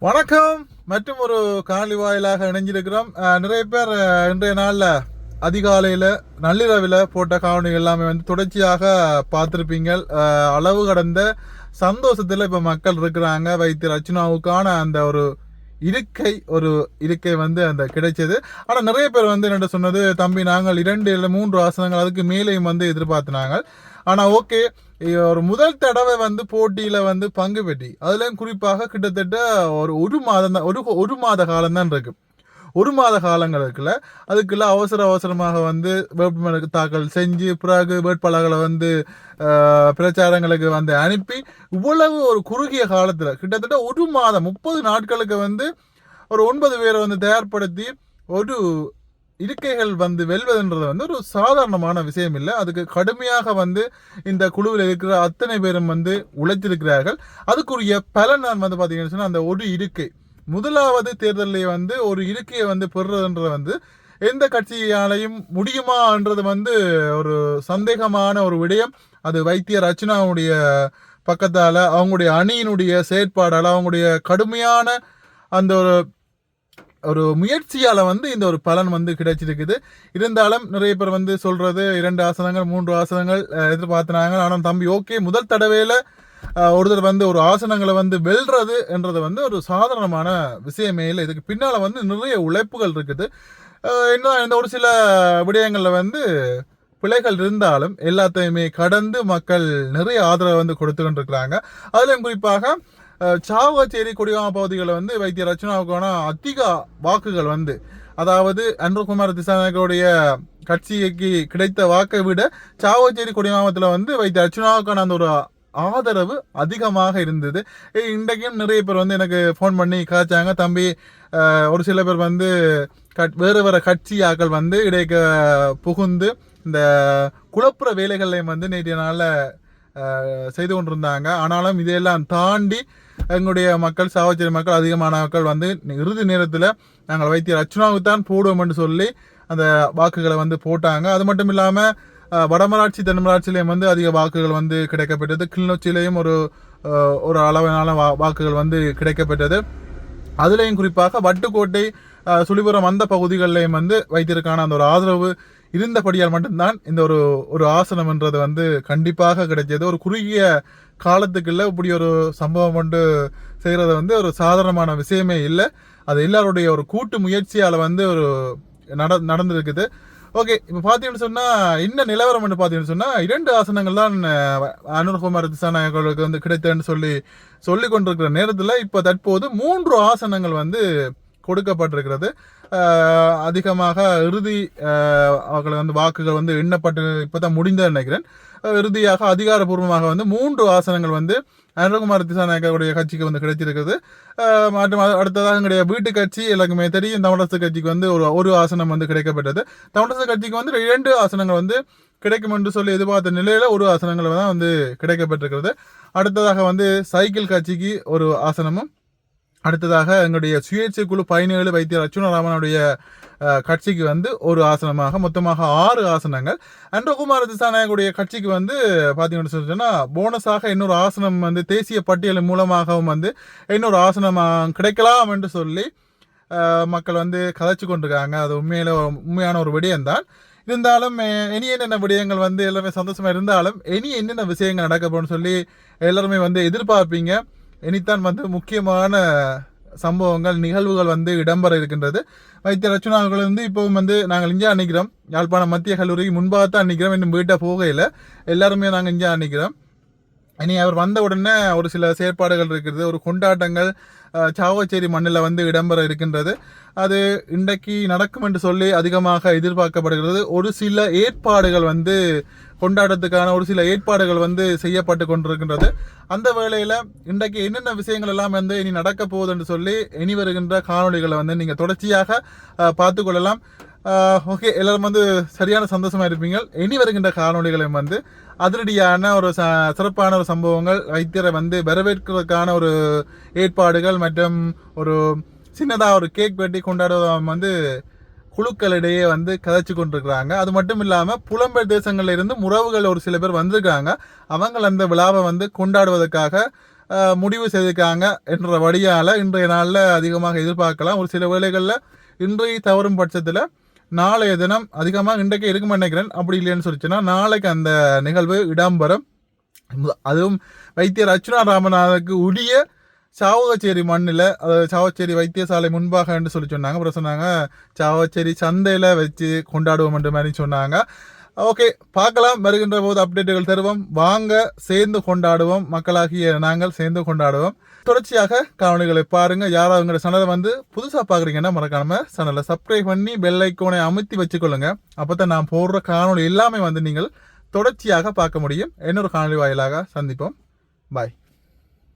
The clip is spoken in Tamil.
வணக்கம். மற்றும் ஒரு காணொலி வாயிலாக இணைஞ்சிருக்கிறோம். நிறைய பேர் இன்றைய நாளில் அதிகாலையில் நள்ளிரவில் போட்ட காணொலி எல்லாமே தொடர்ச்சியாக பார்த்துருப்பீங்க. அளவு கடந்த சந்தோஷத்தில் இப்போ மக்கள் இருக்கிறாங்க. வைத்தியர் அர்ச்சுனாவுக்கான அந்த ஒரு இருக்கை அந்த கிடைச்சது. ஆனால் நிறைய பேர் என்ன சொன்னது, தம்பி நாங்கள் 2 இல்லை 3 ஆசனங்கள் அதுக்கு மேலேயும் எதிர்பார்த்தினாங்க. ஆனால் ஓகே, ஒரு முதல் தடவை போட்டியில் பங்கு பெற்றி அதுலேயும் குறிப்பாக கிட்டத்தட்ட ஒரு மாதம் தான், ஒரு மாத காலம் தான் இருக்கு. ஒரு மாத காலங்களுக்குள்ள அதுக்குள்ள அவசரமாக வேட்புமனு தாக்கல் செஞ்சு பிறகு வேட்பாளர்களை பிரச்சாரங்களுக்கு அனுப்பி இவ்வளவு ஒரு குறுகிய காலத்தில் கிட்டத்தட்ட ஒரு மாதம் 30 நாட்களுக்கு ஒரு 9 பேரை தயார்படுத்தி ஒரு இருக்கைகள் வெல்வதுன்றது ஒரு சாதாரணமான விஷயம் இல்லை. அதுக்கு கடுமையாக இந்த குழுவில் இருக்கிற அத்தனை பேரும் உழைத்திருக்கிறார்கள். அதுக்குரிய பலன் நான் பார்த்தீங்கன்னு சொன்னால், அந்த ஒரு இருக்கை முதலாவது தேர்தலில் ஒரு இருக்கையை பெறுறதுன்றது எந்த கட்சியாலையும் முடியுமான்றது ஒரு சந்தேகமான ஒரு விடயம். அது வைத்தியர் அர்ச்சுனாவுடைய பக்கத்தால் அவங்களுடைய அணியினுடைய செயற்பாடால் அவங்களுடைய கடுமையான அந்த ஒரு முயற்சியால் இந்த ஒரு பலன் கிடைச்சிருக்குது. இருந்தாலும் நிறைய பேர் சொல்றது 2 ஆசனங்கள் 3 ஆசனங்கள் எதிர்பார்த்தினாங்க. ஆனால் தம்பி ஓகே, முதல் தடவையில் ஒருத்தர் ஒரு ஆசனங்களை வெல்றது என்றது ஒரு சாதாரணமான விஷயமே இல்லை. இதுக்கு பின்னால் நிறைய உழைப்புகள் இருக்குது. இன்னும் இந்த ஒரு சில விடயங்களில் பிழைகள் இருந்தாலும் எல்லாத்தையுமே கடந்து மக்கள் நிறைய ஆதரவை கொடுத்து கொண்டிருக்கிறாங்க. அதுலேயும் குறிப்பாக சாவகச்சேரி கொடிகாம பகுதிகளில் வைத்தியர் அர்ச்சுனாவுக்கான அதிக வாக்குகள் அதாவது அன்ருகுமார் திசாநாயக்கருடைய கட்சிக்கு கிடைத்த வாக்கை விட சாவகச்சேரி கொடிகாமத்தில் வைத்தியர் அர்ச்சுனாவுக்கான அந்த ஒரு ஆதரவு அதிகமாக இருந்தது. இன்றைக்கும் நிறைய பேர் எனக்கு ஃபோன் பண்ணி காய்ச்சாங்க, தம்பி ஒரு சில பேர் வேறு கட்சி ஆக்கள் இடைக்க புகுந்து இந்த குழப்புற வேலைகளையும் நேற்றைய நாளில் செய்து கொண்டிருந்தாங்க. ஆனாலும் இதையெல்லாம் தாண்டி எங்களுடைய மக்கள், சாவச்சேரி மக்கள், அதிகமான மக்கள் இறுதி நேரத்தில் நாங்கள் வைத்தியர் அர்ச்சுனாவுக்கு தான் போடுவோம் என்று சொல்லி அந்த வாக்குகளை போட்டாங்க. அது மட்டும் இல்லாமல் வடமராட்சி தென்மராட்சியிலையும் அதிக வாக்குகள் கிடைக்கப்பட்டது. கிளிநொச்சியிலையும் ஒரு அளவிலான வாக்குகள் கிடைக்கப்பட்டது. அதுலேயும் குறிப்பாக வட்டுக்கோட்டை, சுழிபுரம் அந்த பகுதிகளிலையும் வைத்திருக்கான அந்த ஒரு ஆதரவு இருந்தபடியால் மட்டும்தான் இந்த ஒரு ஆசனம் என்றது கண்டிப்பாக கிடைச்சது. ஒரு குறுகிய காலத்துக்குள்ள இப்படி ஒரு சம்பவம் செய்கிறது ஒரு சாதாரணமான விஷயமே இல்லை. அது எல்லாருடைய ஒரு கூட்டு முயற்சியால் ஒரு நடந்திருக்குது. ஓகே, இப்போ பார்த்தீங்கன்னு சொன்னால் என்ன நிலவரம் பார்த்தீங்கன்னு சொன்னால், 2 ஆசனங்கள் தான் அனுர்குமார் திசாநாயக்கர்களுக்கு கிடைத்தேன்னு சொல்லி கொண்டிருக்கிற நேரத்தில் இப்போ தற்போது 3 ஆசனங்கள் கொடுக்கப்பட்டிருக்கிறது. அதிகமாக இறுதி அவர்களை வாக்குகள் எண்ணப்பட்டு இப்போ தான் முடிந்தது நினைக்கிறேன். இறுதியாக அதிகாரப்பூர்வமாக 3 ஆசனங்கள் அனுர்குமார் திசாநாயக்கருடைய கட்சிக்கு கிடைச்சிருக்கிறது. மற்றும் அடுத்ததாக எங்களுடைய வீட்டு கட்சி எல்லாருக்குமே தெரியும், தமிழரசு கட்சிக்கு ஒரு ஆசனம் கிடைக்கப்பட்டது. தமிழரசு கட்சிக்கு 2 ஆசனங்கள் கிடைக்கும் என்று சொல்லி எதிர்பார்த்த நிலையில ஒரு ஆசனங்கள் தான் கிடைக்கப்பட்டிருக்கிறது. அடுத்ததாக சைக்கிள் கட்சிக்கு ஒரு ஆசனமும், அடுத்ததாக எங்களுடைய சுயேட்சை குழு 17 வைத்தியர் அர்ச்சுனாராமனுடைய கட்சிக்கு ஒரு ஆசனமாக மொத்தமாக 6 ஆசனங்கள். அன்ருகுமார் திசாநாயக்கருடைய கட்சிக்கு பார்த்தீங்கன்னு சொன்னா போனஸாக இன்னொரு ஆசனம் தேசிய பட்டியலின் மூலமாகவும் இன்னொரு ஆசனம் கிடைக்கலாம் என்று சொல்லி மக்கள் கதைச்சு கொண்டிருக்காங்க. அது உண்மையான ஒரு விடயம்தான். இருந்தாலும் இனி என்னென்ன விடயங்கள் எல்லாமே சந்தோஷமா இருந்தாலும் இனி என்னென்ன விஷயங்கள் நடக்கப்படும் சொல்லி எல்லாருமே எதிர்பார்ப்பீங்க. இனித்தான் முக்கியமான சம்பவங்கள் நிகழ்வுகள் இடம்பெற இருக்கின்றது. வைத்தியர் அர்ச்சுனாக்கள் இப்போவும் நாங்கள் இங்கே அன்னிக்கிறோம். யாழ்ப்பாணம் மத்திய கல்லூரிக்கு முன்பாகத்தான் அன்னிக்கிறோம். இன்னும் வீட்டை போகையில் எல்லாருமே நாங்கள் இங்கே அன்னிக்கிறோம். இனி அவர் வந்த உடனே ஒரு சில செயற்பாடுகள் இருக்கிறது, ஒரு கொண்டாட்டங்கள் சாவச்சேரி மண்ணில் இடம்பெற இருக்கின்றது. அது இன்றைக்கு நடக்கும் என்று சொல்லி அதிகமாக எதிர்பார்க்கப்படுகிறது. ஒரு சில ஏற்பாடுகள் கொண்டாட்டத்துக்கான ஒரு சில ஏற்பாடுகள் செய்யப்பட்டு கொண்டிருக்கின்றது. அந்த வேளையில் இன்றைக்கு என்னென்ன விஷயங்கள் எல்லாம் இனி நடக்க போகுது என்று சொல்லி இனி வருகின்ற காணொலிகளை நீங்கள் தொடர்ச்சியாக பார்த்து கொள்ளலாம். ஓகே, எல்லாரும் சரியான சந்தோஷமா இருப்பீங்க. இனி வருகின்ற காணொலிகளையும் அதிரடியான ஒரு சிறப்பான ஒரு சம்பவங்கள், வைத்தியரை வரவேற்கிறதுக்கான ஒரு ஏற்பாடுகள் மற்றும் ஒரு சின்னதாக ஒரு கேக் வெட்டி கொண்டாடுவதும் குழுக்களிடையே கதைச்சு கொண்டிருக்கிறாங்க. அது மட்டும் இல்லாமல் புலம்பெயர் தேசங்கள்ல இருந்து உறவுகள் ஒரு சில பேர் வந்திருக்காங்க. அவங்க அந்த விழாவை கொண்டாடுவதற்காக முடிவு செய்திருக்காங்க என்ற வழியால் இன்றைய நாளில் அதிகமாக எதிர்பார்க்கலாம். ஒரு சில வேளைகளில் இன்றைய தவறும் பட்சத்தில் நாளைய தினம் அதிகமாக இன்றைக்கே இருக்குமா நினைக்கிறேன். அப்படி இல்லைன்னு சொல்லிச்சுன்னா நாளைக்கு அந்த நிகழ்வு இடம்பெறும். அதுவும் வைத்தியர் அர்ச்சுனா ராமநாதனுக்கு உரிய சாவகச்சேரி மண்ணில், அதாவது சாவகச்சேரி வைத்தியசாலை முன்பாக என்று சொல்லி சொன்னாங்க. அப்புறம் சொன்னாங்க சாவகச்சேரி சந்தையில் வச்சு கொண்டாடுவோம் என்ற மாதிரி சொன்னாங்க. ஓகே, பார்க்கலாம், வருகின்ற போது அப்டேட்டுகள் தருவோம். வாங்க சேர்ந்து கொண்டாடுவோம், மக்களாகிய நாங்கள் சேர்ந்து கொண்டாடுவோம். தொடர்ச்சியாக காணொலிகளை பாருங்க. யாராவது உங்களோட சேனலை வந்து புதுசாக பார்க்குறீங்கன்னா மறக்காம சேனலை சப்ஸ்கிரைப் பண்ணி பெல் ஐக்கோனை அமுத்தி வச்சுக்கொள்ளுங்க. அப்போ தான் நான் போடுற காணொலி எல்லாமே வந்து நீங்கள் தொடர்ச்சியாக பார்க்க முடியும். இன்னொரு காணொலி வாயிலாக சந்திப்போம். பாய்.